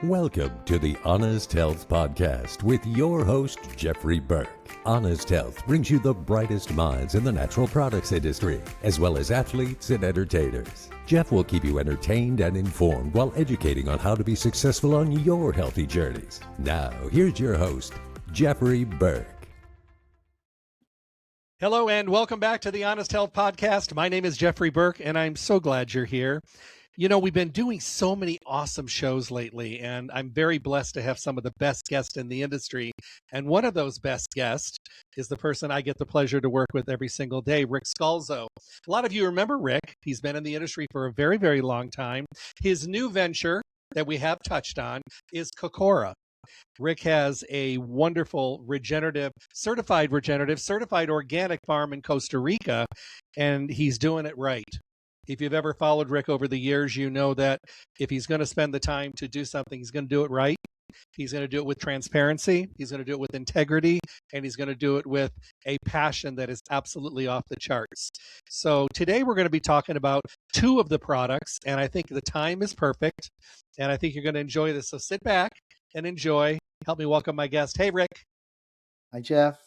Welcome to the Honest Health Podcast with your host, Jeffrey Burke. Honest Health brings you the brightest minds in the natural products industry, as well as athletes and entertainers. Jeff will keep you entertained and informed while educating on how to be successful on your healthy journeys. Now, here's your host, Jeffrey Burke. Hello and welcome back to the Honest Health Podcast. My name is Jeffrey Burke and I'm so glad you're here. You know, we've been doing so many awesome shows lately, and I'm very blessed to have some of the best guests in the industry. And one of those best guests is the person I get the pleasure to work with every single day, Ric Scalzo. A lot of you remember Ric. He's been in the industry for a very, very long time. His new venture that we have touched on is Kokora. Ric has a wonderful certified organic farm in Costa Rica, and he's doing it right. If you've ever followed Ric over the years, you know that if he's going to spend the time to do something, he's going to do it right. He's going to do it with transparency. He's going to do it with integrity, and he's going to do it with a passion that is absolutely off the charts. So today we're going to be talking about two of the products, and I think the time is perfect, and I think you're going to enjoy this. So sit back and enjoy. Help me welcome my guest. Hey, Ric. Hi, Jeff.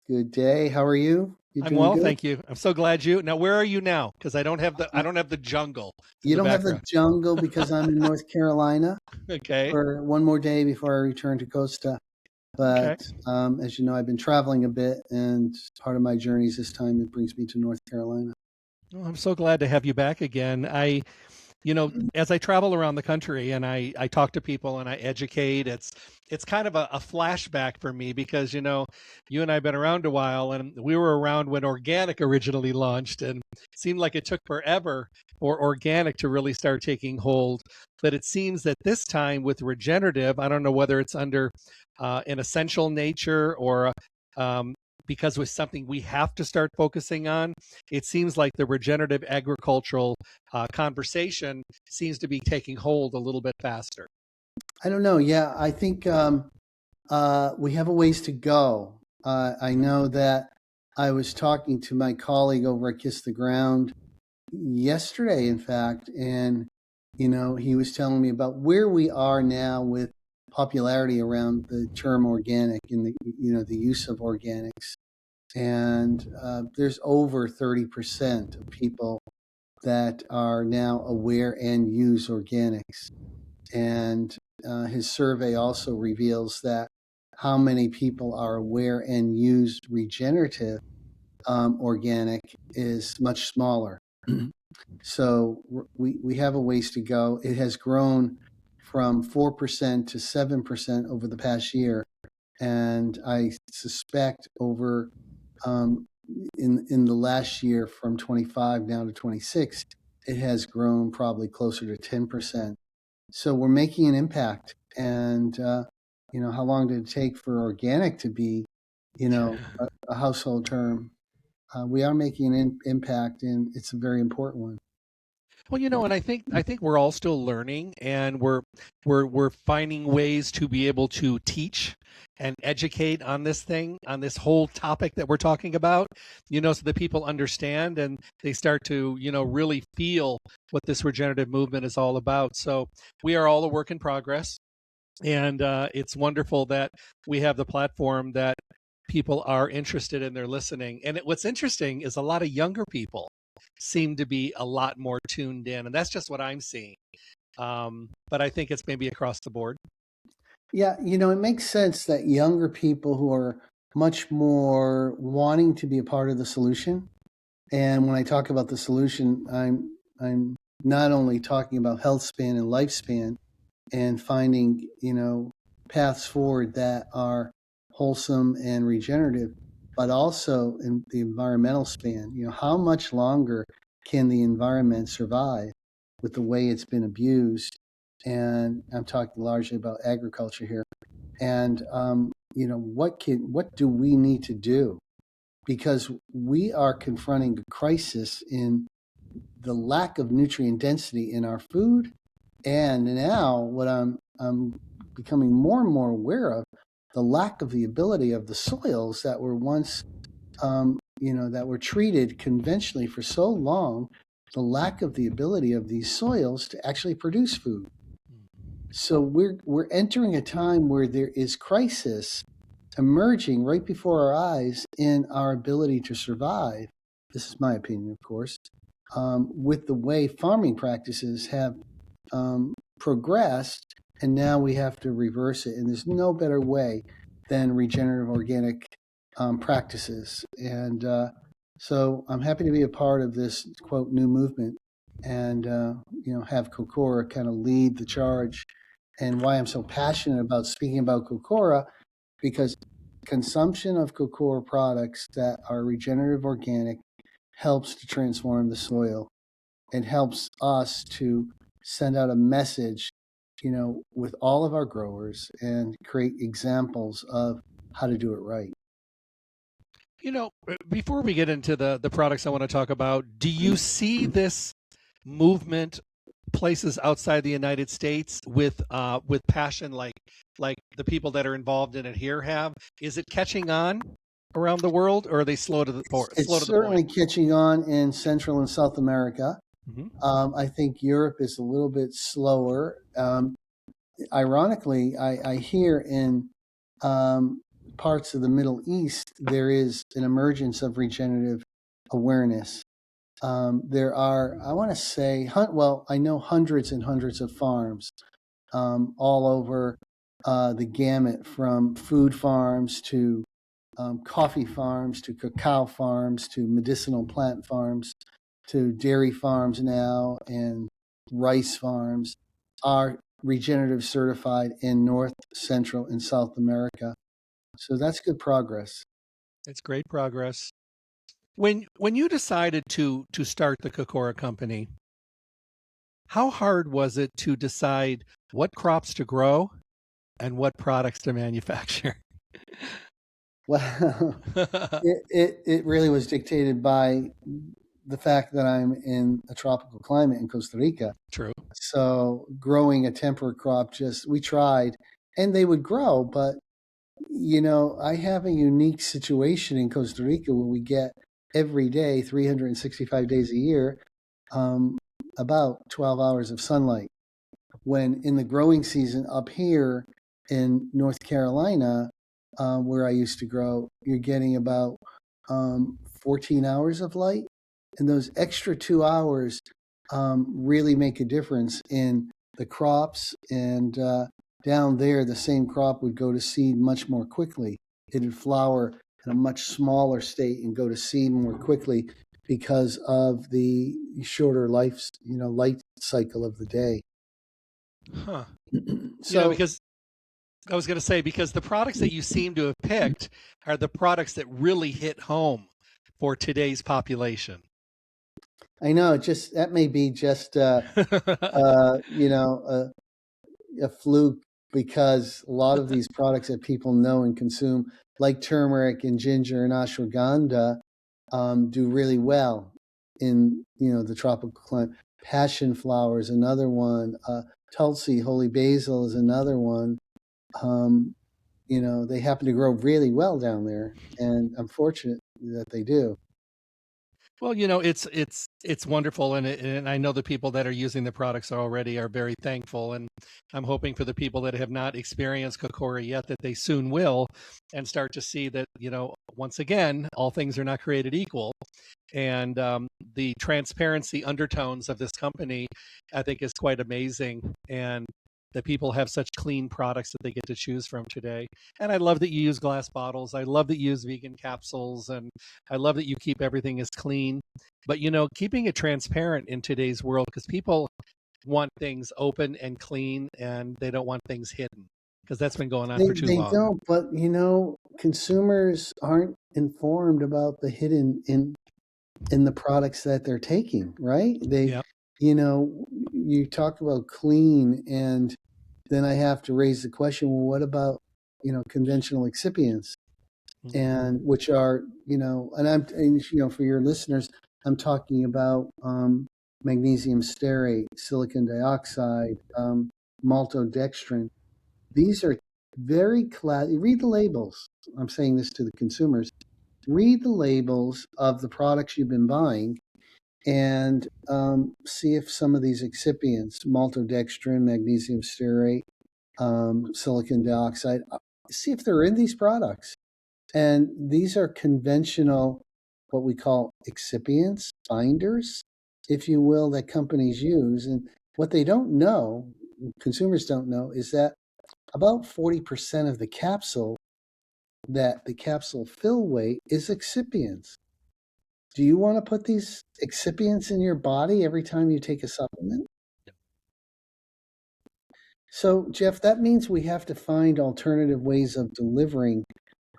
Good day. How are you? I'm well, thank you. I'm so glad you. Now, where are you now? Because I don't have the jungle. You don't have the jungle because I'm in North Carolina. Okay. For one more day before I return to Costa. But as you know, I've been traveling a bit, and part of my journeys this time it brings me to North Carolina. Oh, I'm so glad to have you back again. As I travel around the country and I talk to people and I educate, it's kind of a flashback for me because, you know, you and I have been around a while, and we were around when organic originally launched, and it seemed like it took forever for organic to really start taking hold. But it seems that this time with regenerative, I don't know whether it's under an essential nature or because with something we have to start focusing on, it seems like the regenerative agricultural conversation seems to be taking hold a little bit faster. I don't know. Yeah, I think we have a ways to go. I know that I was talking to my colleague over at Kiss the Ground yesterday, in fact, and, you know, he was telling me about where we are now with popularity around the term organic and the use of organics. And there's over 30% of people that are now aware and use organics. And his survey also reveals that how many people are aware and use regenerative organic is much smaller. So we have a ways to go. It has grown from 4% to 7% over the past year. And I suspect over in the last year from 25 down to 26, it has grown probably closer to 10%. So we're making an impact. And, how long did it take for organic to be, a household term? We are making an impact, and it's a very important one. Well, and I think we're all still learning, and we're finding ways to be able to teach and educate on this whole topic that we're talking about, so that people understand and they start to, really feel what this regenerative movement is all about. So we are all a work in progress, and it's wonderful that we have the platform that people are interested in, they're listening. And what's interesting is a lot of younger people seem to be a lot more tuned in, and that's just what I'm seeing. But I think it's maybe across the board. Yeah, it makes sense that younger people who are much more wanting to be a part of the solution. And when I talk about the solution, I'm not only talking about health span and lifespan and finding, paths forward that are wholesome and regenerative, but also in the environmental span. How much longer can the environment survive with the way it's been abused? And I'm talking largely about agriculture here. And, what do we need to do? Because we are confronting a crisis in the lack of nutrient density in our food. And now what I'm becoming more and more aware of, the lack of the ability of the soils that were once, that were treated conventionally for so long, the lack of the ability of these soils to actually produce food. So we're entering a time where there is crisis emerging right before our eyes in our ability to survive. This is my opinion, of course, with the way farming practices have progressed, and now we have to reverse it. And there's no better way than regenerative organic practices. And so I'm happy to be a part of this quote new movement, and have Kokora kind of lead the charge. And why I'm so passionate about speaking about Kokora, because consumption of Kokora products that are regenerative organic helps to transform the soil. It helps us to send out a message, with all of our growers and create examples of how to do it right. Before we get into the products I want to talk about, do you see this movement places outside the United States with passion like the people that are involved in it here have? Is it catching on around the world, or are they slow to the point? It's certainly catching on in Central and South America. Mm-hmm. I think Europe is a little bit slower. Ironically, I hear in parts of the Middle East there is an emergence of regenerative awareness. There are, I want to say, I know hundreds and hundreds of farms all over the gamut, from food farms to coffee farms to cacao farms to medicinal plant farms to dairy farms now, and rice farms are regenerative certified in North, Central, and South America. So that's good progress. It's great progress. When you decided to start the Kokora company, how hard was it to decide what crops to grow and what products to manufacture? Well, it really was dictated by the fact that I'm in a tropical climate in Costa Rica. True. So growing a temperate crop, we tried, and they would grow, but I have a unique situation in Costa Rica where we get every day, 365 days a year, about 12 hours of sunlight. When in the growing season up here in North Carolina, where I used to grow, you're getting about 14 hours of light. And those extra 2 hours really make a difference in the crops. And down there, the same crop would go to seed much more quickly. It'd flower in a much smaller state and go to seed more quickly because of the shorter light cycle of the day. Huh. So, because I was going to say, because the products that you seem to have picked are the products that really hit home for today's population. I know, that may be just a fluke, because a lot of these products that people know and consume, like turmeric and ginger and ashwagandha, do really well in the tropical climate. Passion flower is another one. Tulsi, holy basil, is another one. They happen to grow really well down there, and I'm fortunate that they do. Well, it's wonderful, and I know the people that are using the products already are very thankful, and I'm hoping for the people that have not experienced Kokora yet that they soon will, and start to see that once again, all things are not created equal, and the transparency undertones of this company, I think, is quite amazing, and that people have such clean products that they get to choose from today. And I love that you use glass bottles. I love that you use vegan capsules, and I love that you keep everything as clean. But keeping it transparent in today's world, because people want things open and clean, and they don't want things hidden, because that's been going on for too long. They don't, but consumers aren't informed about the hidden in the products that they're taking, right? Yep. You talk about clean, and then I have to raise the question, well, what about, conventional excipients? Mm-hmm. And which are, for your listeners, I'm talking about magnesium stearate, silicon dioxide, maltodextrin. These are very read the labels. I'm saying this to the consumers. Read the labels of the products you've been buying, and see if some of these excipients, maltodextrin, magnesium stearate, silicon dioxide, see if they're in these products. And these are conventional, what we call excipients, binders, if you will, that companies use. And what they don't know, consumers don't know, is that about 40% of the capsule, that the capsule fill weight is excipients. Do you want to put these excipients in your body every time you take a supplement? So, Jeff, that means we have to find alternative ways of delivering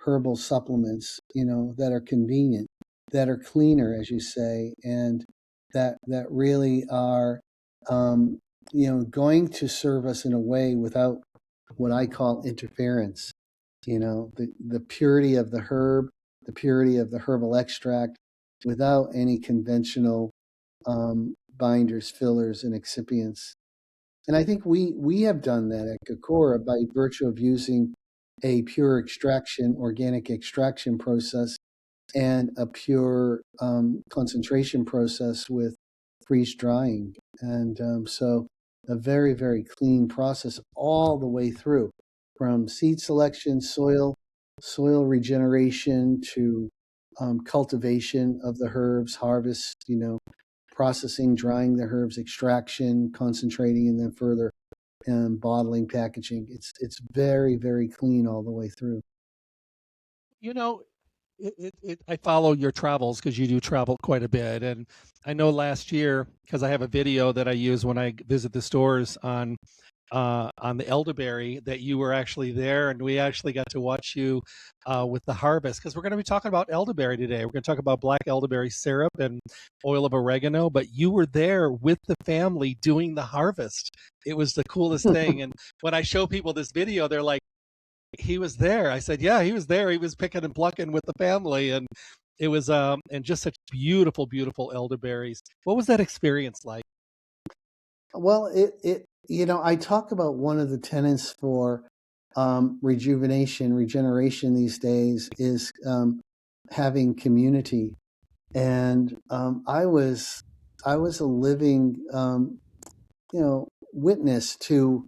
herbal supplements, that are convenient, that are cleaner, as you say, and that really are, going to serve us in a way without what I call interference. The purity of the herb, the purity of the herbal extract, without any conventional binders, fillers, and excipients. And I think we have done that at Kokora by virtue of using a pure extraction, organic extraction process, and a pure concentration process with freeze drying. And so a very, very clean process all the way through, from seed selection, soil regeneration, to cultivation of the herbs, harvest, processing, drying the herbs, extraction, concentrating, and then further bottling, packaging. It's very, very clean all the way through. You know, I follow your travels because you do travel quite a bit. And I know last year, because I have a video that I use when I visit the stores on the elderberry, that you were actually there, and we actually got to watch you with the harvest, because we're going to be talking about elderberry today. We're going to talk about black elderberry syrup and oil of oregano, but you were there with the family doing the harvest. It was the coolest thing. And when I show people this video, they're like, he was there. I said, yeah, he was there. He was picking and plucking with the family. And it was and just such beautiful, beautiful elderberries. What was that experience like? Well, I talk about one of the tenets for regeneration these days is having community. And I was a living, witness to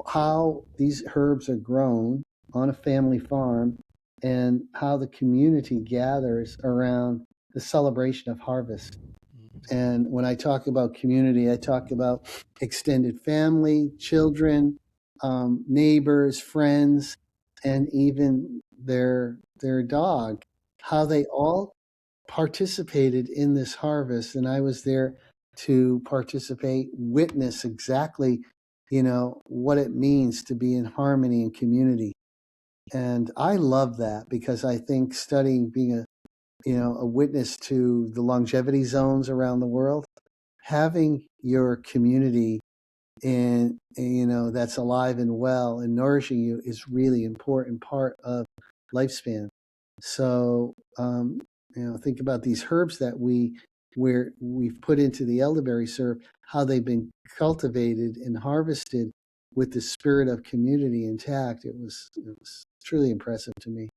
how these herbs are grown on a family farm, and how the community gathers around the celebration of harvest. And when I talk about community, I talk about extended family, children, neighbors, friends, and even their dog, how they all participated in this harvest. And I was there to participate, witness exactly, what it means to be in harmony and community. And I love that, because I think studying, being a witness to the longevity zones around the world, having your community that's alive and well and nourishing you is really important part of lifespan. So think about these herbs that we've put into the elderberry syrup, how they've been cultivated and harvested with the spirit of community intact. It was truly impressive to me.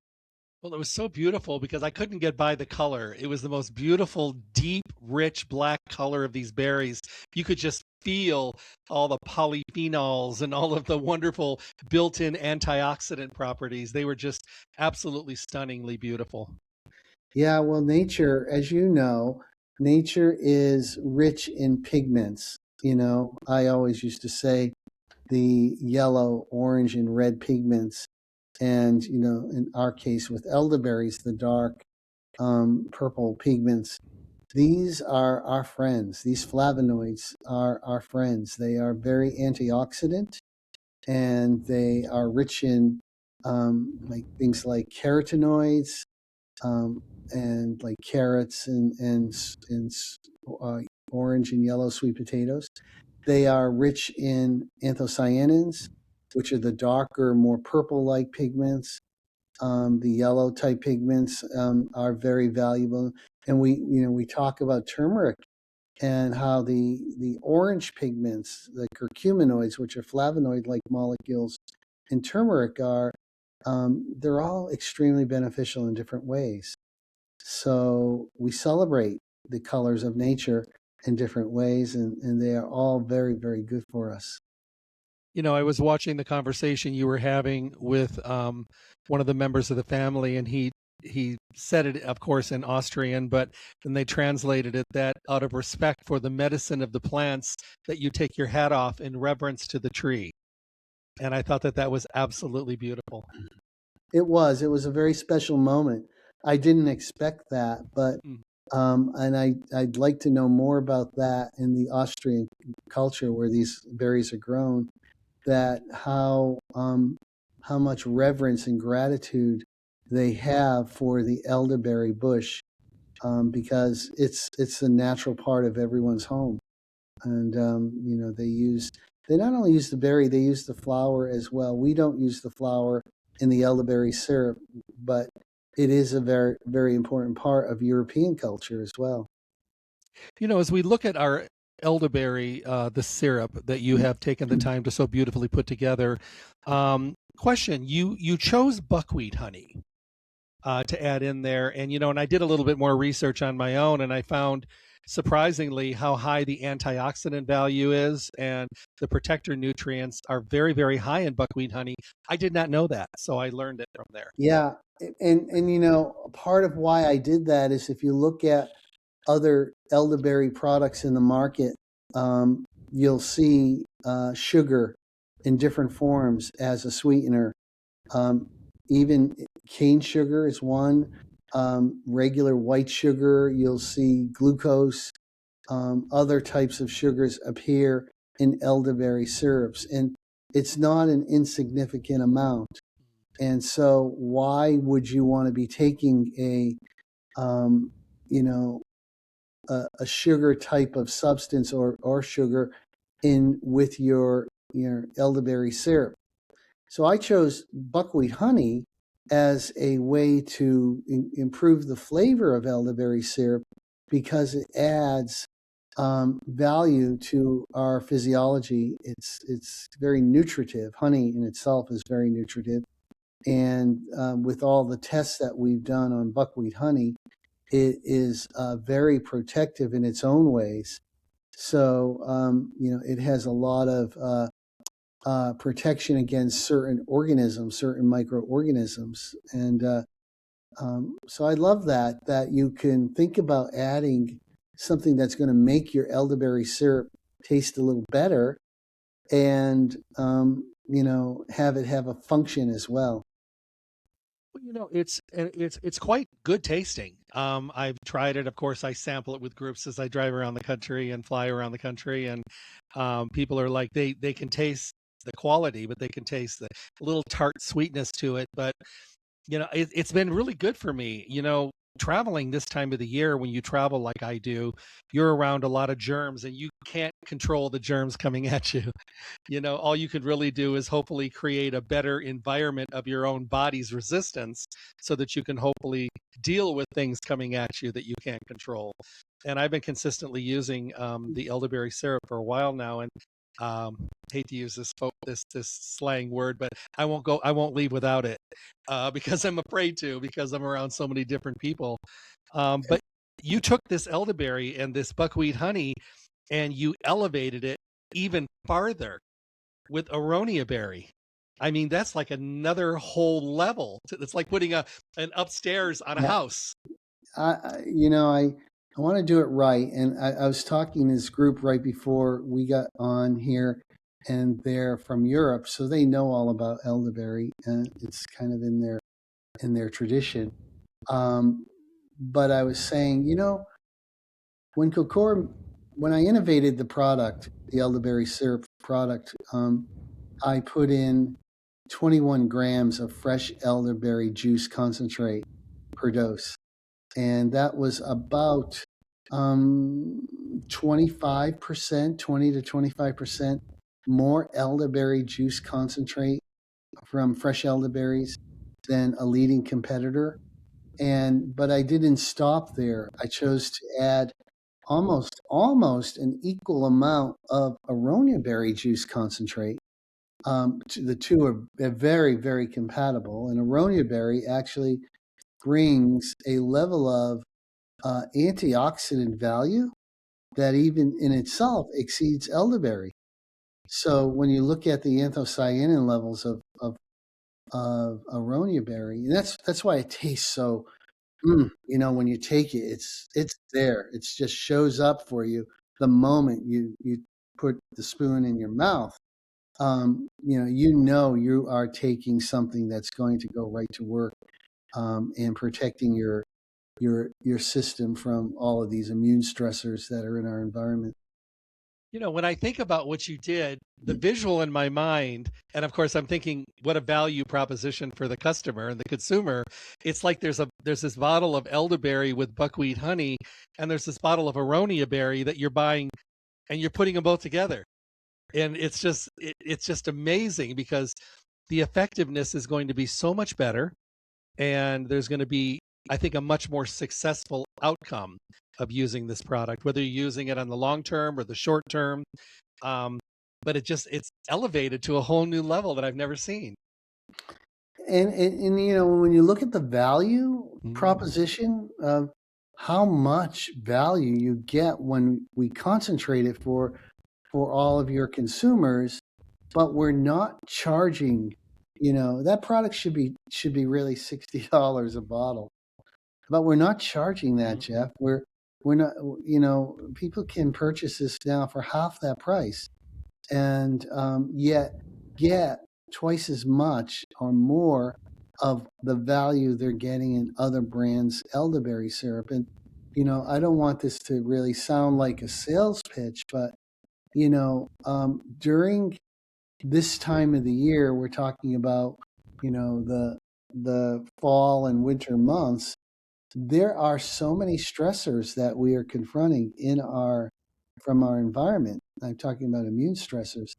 Well, it was so beautiful because I couldn't get by the color. It was the most beautiful, deep, rich black color of these berries. You could just feel all the polyphenols and all of the wonderful built-in antioxidant properties. They were just absolutely stunningly beautiful. Yeah, well, nature, as you know, nature is rich in pigments. I always used to say the yellow, orange, and red pigments. And, in our case with elderberries, the dark purple pigments, these are our friends. These flavonoids are our friends. They are very antioxidant, and they are rich in like things like carotenoids, and like carrots and orange and yellow sweet potatoes. They are rich in anthocyanins, which are the darker, more purple-like pigments. The yellow type pigments are very valuable, and we talk about turmeric and how the orange pigments, the curcuminoids, which are flavonoid-like molecules in turmeric, are they're all extremely beneficial in different ways. So we celebrate the colors of nature, in different ways, and they are all very, very good for us. You know, I was watching the conversation you were having with one of the members of the family, and he said it, of course, in Austrian, but then they translated it that out of respect for the medicine of the plants, that you take your hat off in reverence to the tree. And I thought that that was absolutely beautiful. It was a very special moment. I didn't expect that, but Mm. and I'd like to know more about that in the Austrian culture where these berries are grown. That how much reverence and gratitude they have for the elderberry bush, because it's a natural part of everyone's home. And you know, they not only use the berry, they use the flower as well. We don't use the flower in the elderberry syrup, but it is a very, very important part of European culture as well. You know, as we look at our elderberry, the syrup that you have taken the time to so beautifully put together, question: you chose buckwheat honey to add in there, and you know, and I did a little bit more research on my own, and I found surprisingly how high the antioxidant value is, and the protector nutrients are very, very high in buckwheat honey. I did not know that, so I learned it from there. Yeah, and you know, part of why I did that is if you look at other elderberry products in the market, you'll see sugar in different forms as a sweetener. Even cane sugar is one. Regular white sugar, you'll see glucose. Other types of sugars appear in elderberry syrups, and it's not an insignificant amount. And so, why would you want to be taking you know, a sugar type of substance or sugar in with your elderberry syrup? So I chose buckwheat honey as a way to improve the flavor of elderberry syrup because it adds value to our physiology. It's very nutritive. Honey in itself is very nutritive, and with all the tests that we've done on buckwheat honey, it is very protective in its own ways. So you know, it has a lot of protection against certain organisms, certain microorganisms. And so I love that you can think about adding something that's going to make your elderberry syrup taste a little better and, you know, have it have a function as well. Well, you know, it's quite good tasting. I've tried it. Of course, I sample it with groups as I drive around the country and fly around the country, and people are like they can taste the quality, but they can taste the little tart sweetness to it. But you know, it's been really good for me. You know, traveling this time of the year, when you travel like I do, you're around a lot of germs, and you can't control the germs coming at you. You know, all you could really do is hopefully create a better environment of your own body's resistance so that you can hopefully deal with things coming at you that you can't control. And I've been consistently using the elderberry syrup for a while now, and hate to use this slang word, but I won't leave without it because I'm afraid to, because I'm around so many different people. But you took this elderberry and this buckwheat honey, and you elevated it even farther with aronia berry. I mean, that's like another whole level. It's like putting an upstairs on a Yeah, house. you know, I want to do it right. And I was talking to this group right before we got on here, and they're from Europe, so they know all about elderberry, and it's kind of in their tradition. Um, but I was saying, you know, when Kokora, when I innovated the product, the elderberry syrup product, I put in 21 grams of fresh elderberry juice concentrate per dose. And that was about 25%, 20 to 25% more elderberry juice concentrate from fresh elderberries than a leading competitor. And but I didn't stop there. I chose to add almost an equal amount of aronia berry juice concentrate. The two are very, very compatible, and aronia berry actually brings a level of antioxidant value that even in itself exceeds elderberry. So when you look at the anthocyanin levels of aronia berry, and that's why it tastes so. When you take it, it's there. It just shows up for you the moment you put the spoon in your mouth. You are taking something that's going to go right to work, and protecting your system from all of these immune stressors that are in our environment. When I think about what you did, the visual in my mind, and of course I'm thinking what a value proposition for the customer and the consumer. It's like there's this bottle of elderberry with buckwheat honey, and there's this bottle of aronia berry that you're buying, and you're putting them both together. And it's just amazing because the effectiveness is going to be so much better, and there's going to be, I think, a much more successful outcome of using this product, whether you're using it on the long term or the short term. But it's elevated to a whole new level that I've never seen. And when you look at the value proposition of how much value you get when we concentrate it for all of your consumers, but we're not charging. That product should be really $60 a bottle, but we're not charging that, Jeff. We're not. People can purchase this now for half that price, and yet get twice as much or more of the value they're getting in other brands' elderberry syrup. And I don't want this to really sound like a sales pitch, but during this time of the year, we're talking about the fall and winter months. There are so many stressors that we are confronting from our environment. I'm talking about immune stressors,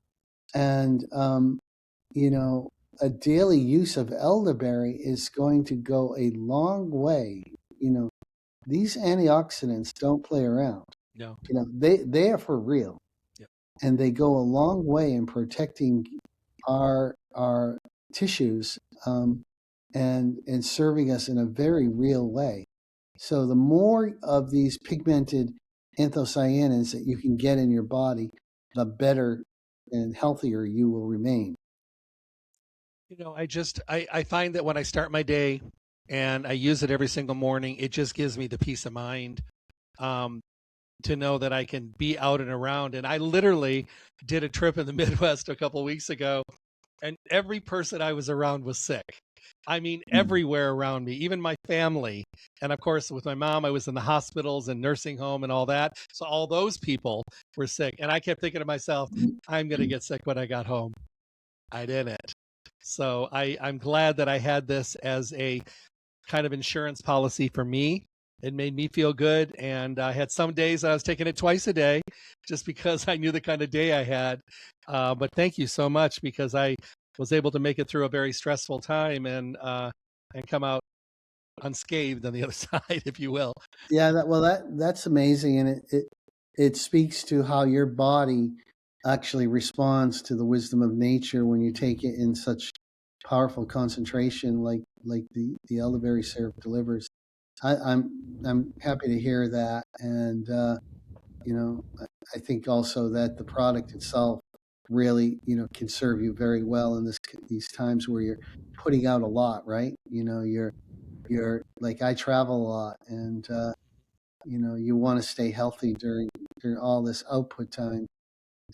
and a daily use of elderberry is going to go a long way. These antioxidants don't play around. No. They are for real. Yep. And they go a long way in protecting our tissues, and serving us in a very real way. So the more of these pigmented anthocyanins that you can get in your body, the better and healthier you will remain. I find that when I start my day and I use it every single morning, it just gives me the peace of mind to know that I can be out and around. And I literally did a trip in the Midwest a couple of weeks ago, and every person I was around was sick. I mean, everywhere around me, even my family. And of course, with my mom, I was in the hospitals and nursing home and all that. So all those people were sick. And I kept thinking to myself, I'm going to get sick when I got home. I didn't. So I'm glad that I had this as a kind of insurance policy for me. It made me feel good. And I had some days I was taking it twice a day just because I knew the kind of day I had. But thank you so much, because I was able to make it through a very stressful time and come out unscathed on the other side, if you will. Yeah, that's amazing, and it speaks to how your body actually responds to the wisdom of nature when you take it in such powerful concentration, like the elderberry syrup delivers. I'm happy to hear that, and I think also that the product itself really can serve you very well in these times where you're putting out a lot, right? You're like, I travel a lot, and you want to stay healthy during all this output time,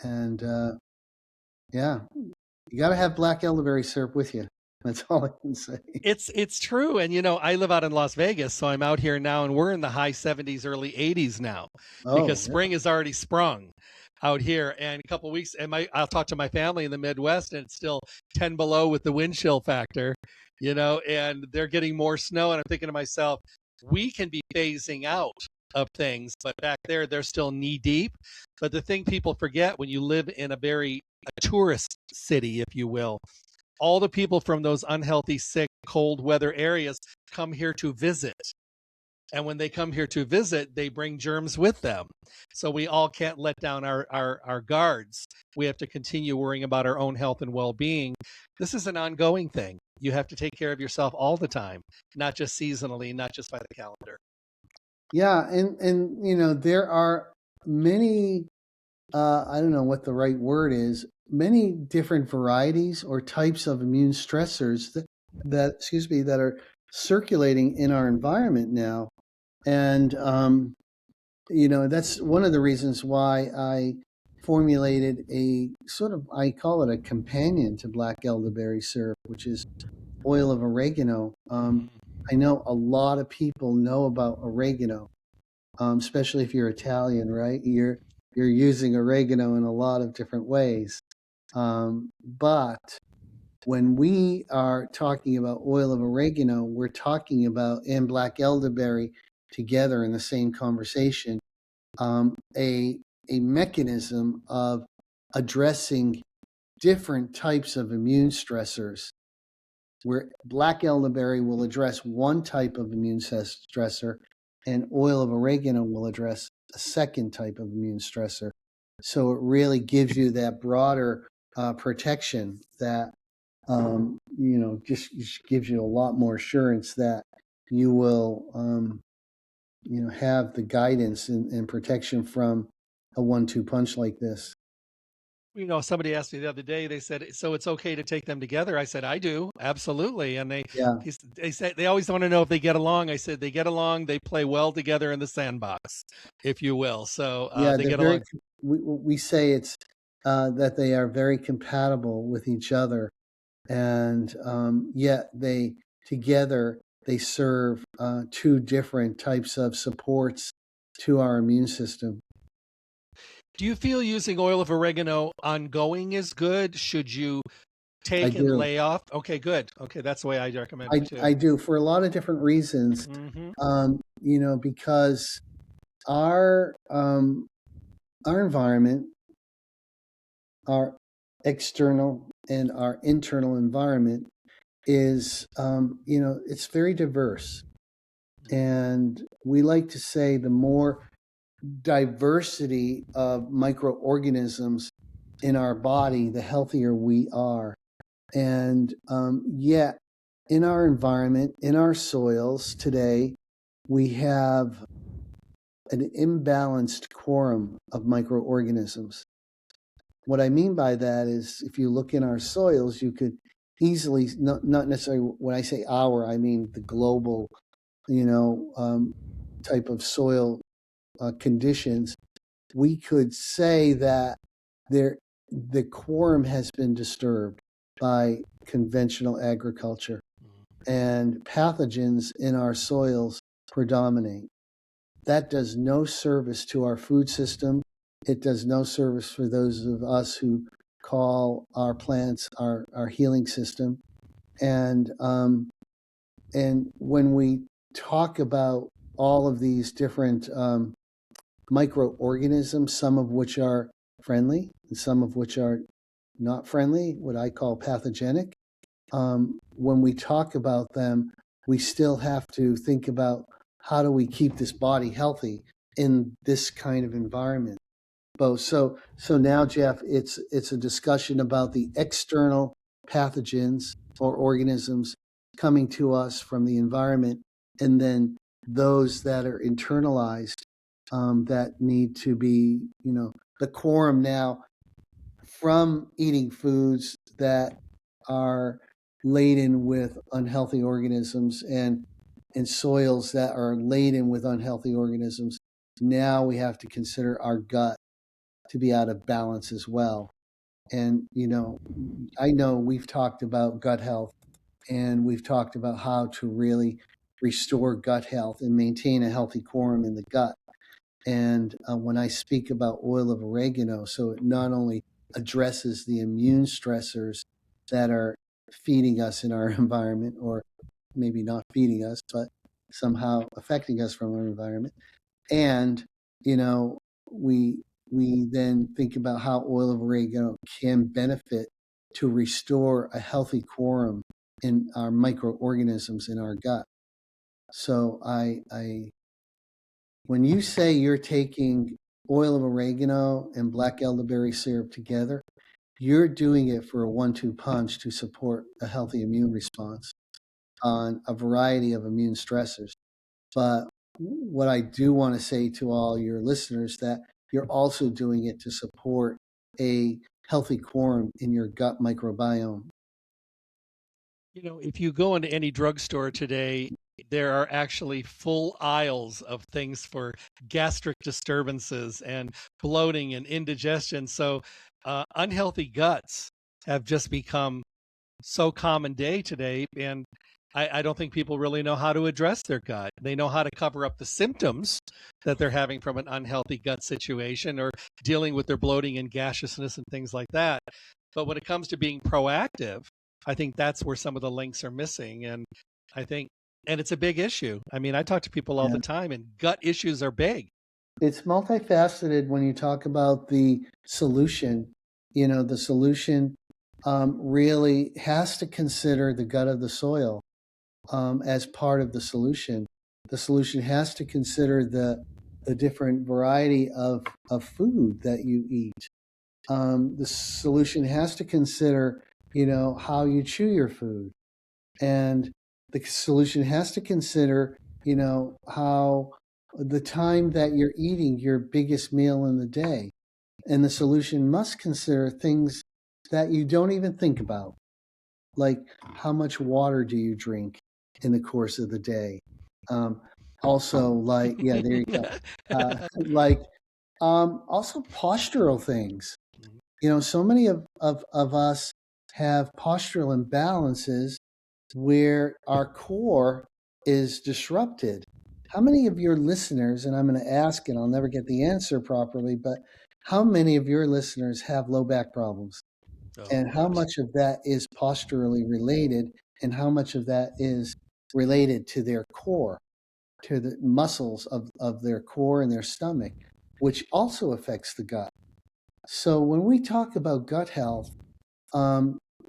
and yeah, you got to have black elderberry syrup with you. That's all I can say. It's true. And I live out in Las Vegas, so I'm out here now, and we're in the high 70s, early 80s now, because spring has already sprung out here. And a couple of weeks, and I'll talk to my family in the Midwest, and it's still 10 below with the wind chill factor, and they're getting more snow. And I'm thinking to myself, we can be phasing out of things, but back there, they're still knee deep. But the thing people forget when you live in a tourist city, if you will, all the people from those unhealthy, sick, cold weather areas come here to visit. And when they come here to visit, they bring germs with them. So we all can't let down our guards. We have to continue worrying about our own health and well-being. This is an ongoing thing. You have to take care of yourself all the time, not just seasonally, not just by the calendar. Yeah, and there are many, I don't know what the right word is, many different varieties or types of immune stressors that are circulating in our environment now. And, that's one of the reasons why I formulated a sort of, I call it a companion to black elderberry syrup, which is oil of oregano. I know a lot of people know about oregano, especially if you're Italian, right? You're using oregano in a lot of different ways. But when we are talking about oil of oregano, we're talking about and black elderberry together in the same conversation, a mechanism of addressing different types of immune stressors, where black elderberry will address one type of immune stressor and oil of oregano will address a second type of immune stressor. So it really gives you that broader protection that, just gives you a lot more assurance that you will, have the guidance and protection from a 1-2 punch like this. Somebody asked me the other day, they said, so it's okay to take them together? I said, I do, absolutely. And Yeah. they said, they always want to know if they get along. I said, they get along, they play well together in the sandbox, if you will. So Yeah, they they're get very, along. we say it's that they are very compatible with each other. And yet together, they serve two different types of supports to our immune system. Do you feel using oil of oregano ongoing is good? Should you I take and do. lay off? Okay, good. Okay, that's the way I recommend it too. I do for a lot of different reasons. Because our environment, our external and our internal environment is, it's very diverse. And we like to say the more diversity of microorganisms in our body, the healthier we are. And yet, in our environment, in our soils today, we have an imbalanced quorum of microorganisms. What I mean by that is if you look in our soils, you could easily, not necessarily when I say our, I mean the global, type of soil conditions. We could say that the quorum has been disturbed by conventional agriculture and pathogens in our soils predominate. That does no service to our food system. It does no service for those of us who call our plants our healing system. And when we talk about all of these different microorganisms, some of which are friendly and some of which are not friendly, what I call pathogenic, when we talk about them, we still have to think about how do we keep this body healthy in this kind of environment. So now, Jeff, it's a discussion about the external pathogens or organisms coming to us from the environment, and then those that are internalized that need to be, the quorum now from eating foods that are laden with unhealthy organisms and soils that are laden with unhealthy organisms. Now we have to consider our gut to be out of balance as well. And, I know we've talked about gut health and we've talked about how to really restore gut health and maintain a healthy quorum in the gut. And when I speak about oil of oregano, so it not only addresses the immune stressors that are feeding us in our environment, or maybe not feeding us, but somehow affecting us from our environment. And, we then think about how oil of oregano can benefit to restore a healthy quorum in our microorganisms in our gut. So when you say you're taking oil of oregano and black elderberry syrup together, you're doing it for a 1-2 punch to support a healthy immune response on a variety of immune stressors. But what I do want to say to all your listeners that you're also doing it to support a healthy quorum in your gut microbiome. If you go into any drugstore today, there are actually full aisles of things for gastric disturbances and bloating and indigestion. So, unhealthy guts have just become so common day today. And I don't think people really know how to address their gut. They know how to cover up the symptoms that they're having from an unhealthy gut situation or dealing with their bloating and gaseousness and things like that. But when it comes to being proactive, I think that's where some of the links are missing. And I think, and it's a big issue. I mean, I talk to people all the time, and gut issues are big. It's multifaceted when you talk about the solution. The solution really has to consider the gut of the soil as part of the solution. The solution has to consider the different variety of food that you eat. The solution has to consider, how you chew your food. And the solution has to consider, how the time that you're eating your biggest meal in the day. And the solution must consider things that you don't even think about, like how much water do you drink in the course of the day? Also, like, yeah, there you go. Also postural things. So many of us have postural imbalances where our core is disrupted. How many of your listeners, and I'm going to ask and I'll never get the answer properly, but how many of your listeners have low back problems? And how much of that is posturally related, and how much of that is related to their core, to the muscles of their core and their stomach, which also affects the gut. So when we talk about gut health,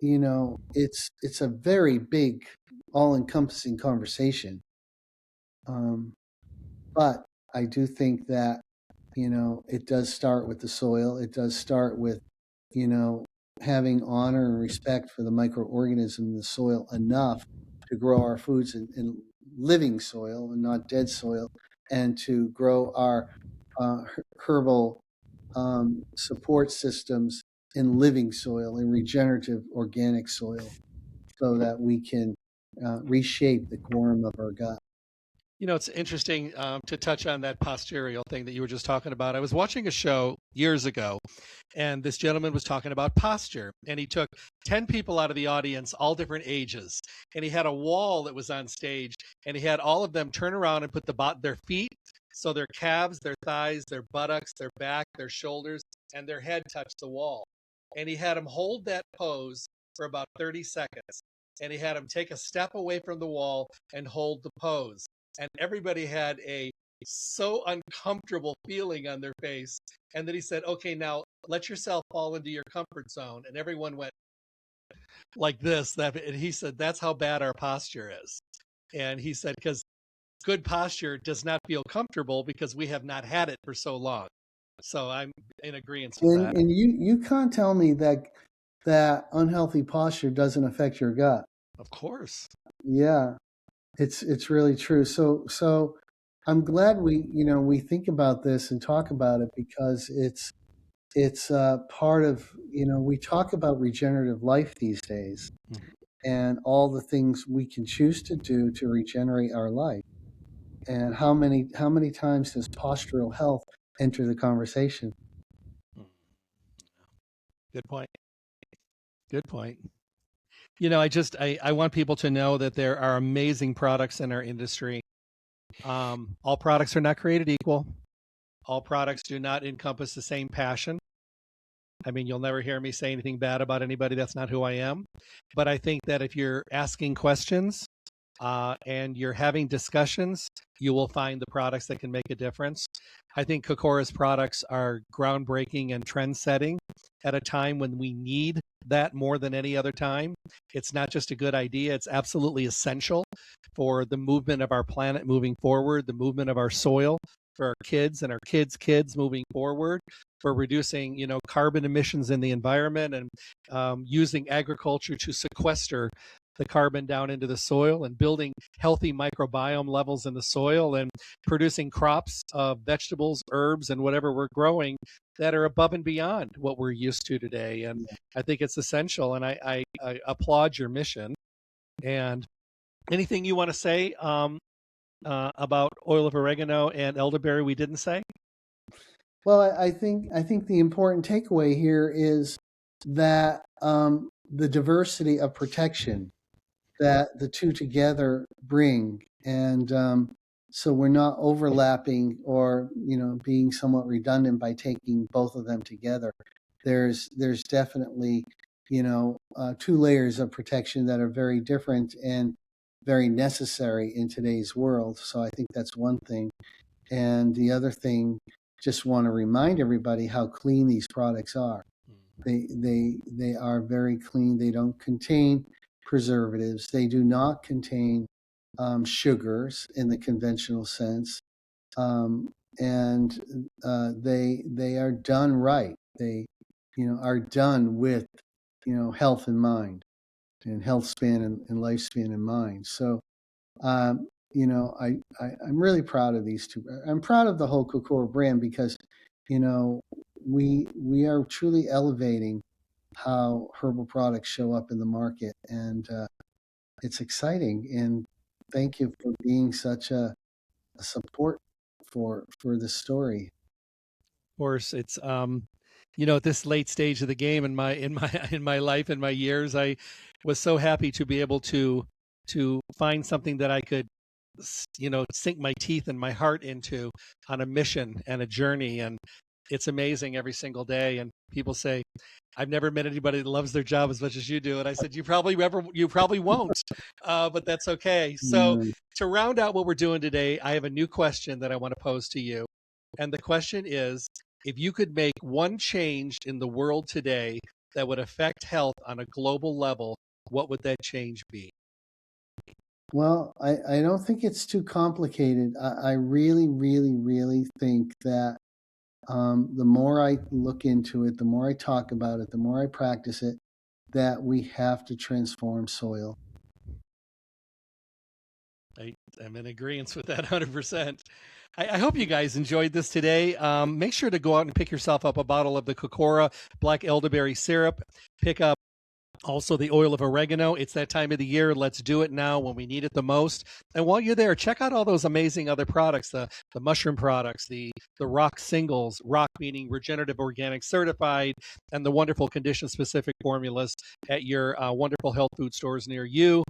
it's a very big, all-encompassing conversation. But I do think that, it does start with the soil. It does start with, having honor and respect for the microorganism in the soil enough to grow our foods in living soil and not dead soil, and to grow our herbal support systems in living soil, in regenerative organic soil, so that we can reshape the quorum of our gut. It's interesting to touch on that postural thing that you were just talking about. I was watching a show years ago, and this gentleman was talking about posture, and he took 10 people out of the audience, all different ages, and he had a wall that was on stage, and he had all of them turn around and put their feet, so their calves, their thighs, their buttocks, their back, their shoulders, and their head touched the wall. And he had them hold that pose for about 30 seconds, and he had them take a step away from the wall and hold the pose. And everybody had a so uncomfortable feeling on their face. And then he said, okay, now let yourself fall into your comfort zone. And everyone went like this. And he said, that's how bad our posture is. And he said, because good posture does not feel comfortable because we have not had it for so long. So I'm in agreement with that. And you can't tell me that unhealthy posture doesn't affect your gut. Of course. Yeah. It's really true. So I'm glad we think about this and talk about it, because it's part of, we talk about regenerative life these days, and all the things we can choose to do to regenerate our life. And how many times does postural health enter the conversation? Good point. Good point. I want people to know that there are amazing products in our industry. All products are not created equal. All products do not encompass the same passion. I mean, you'll never hear me say anything bad about anybody. That's not who I am. But I think that if you're asking questions and you're having discussions, you will find the products that can make a difference. I think Kokora's products are groundbreaking and trend-setting at a time when we need that more than any other time. It's not just a good idea, it's absolutely essential for the movement of our planet moving forward, the movement of our soil, for our kids and our kids' moving forward, for reducing, carbon emissions in the environment, and using agriculture to sequester the carbon down into the soil and building healthy microbiome levels in the soil and producing crops of vegetables, herbs, and whatever we're growing that are above and beyond what we're used to today. And I think it's essential, and I applaud your mission. And anything you want to say about oil of oregano and elderberry we didn't say? Well, I think the important takeaway here is that the diversity of protection that the two together bring, and so we're not overlapping or being somewhat redundant by taking both of them together. There's definitely two layers of protection that are very different and very necessary in today's world. So I think that's one thing. And the other thing, just want to remind everybody how clean these products are. They are very clean. They don't contain preservatives. They do not contain sugars in the conventional sense, and they are done right. They are done with health in mind and health span and lifespan in mind. So I'm really proud of these two. I'm proud of the whole Kokora brand because we are truly elevating how herbal products show up in the market, and it's exciting. And thank you for being such a support for this story. Of course, it's at this late stage of the game in my life and my years, I was so happy to be able to find something that I could sink my teeth and my heart into on a mission and a journey. And it's amazing every single day. And people say, I've never met anybody that loves their job as much as you do. And I said, you probably won't, but that's okay. So to round out what we're doing today, I have a new question that I want to pose to you. And the question is, if you could make one change in the world today that would affect health on a global level, what would that change be? Well, I don't think it's too complicated. I really, really, really think that the more I look into it, the more I talk about it, the more I practice it, that we have to transform soil. I'm in agreement with that 100%. I hope you guys enjoyed this today. Make sure to go out and pick yourself up a bottle of the Kokora Black Elderberry Syrup. Pick up also the oil of oregano. It's that time of the year. Let's do it now when we need it the most. And while you're there, check out all those amazing other products, the mushroom products, the rock singles, rock meaning regenerative organic certified, and the wonderful condition-specific formulas at your wonderful health food stores near you.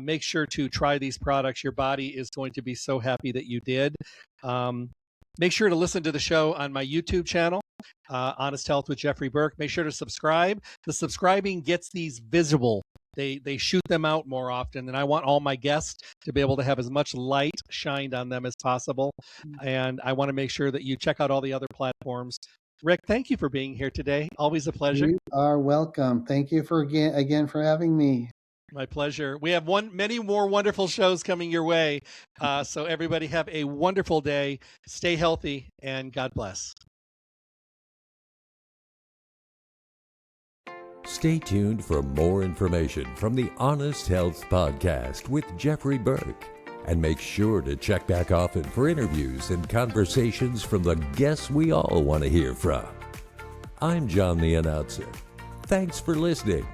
Make sure to try these products. Your body is going to be so happy that you did. Make sure to listen to the show on my YouTube channel, Honest Health with Jeffrey Burke. Make sure to subscribe. The subscribing gets these visible. They shoot them out more often, and I want all my guests to be able to have as much light shined on them as possible. And I want to make sure that you check out all the other platforms. Ric, thank you for being here today. Always a pleasure. You are welcome. Thank you again for having me. My pleasure. We have many more wonderful shows coming your way. So everybody have a wonderful day. Stay healthy, and God bless. Stay tuned for more information from the Honest Health Podcast with Jeffrey Burke. And make sure to check back often for interviews and conversations from the guests we all want to hear from. I'm John the Announcer. Thanks for listening.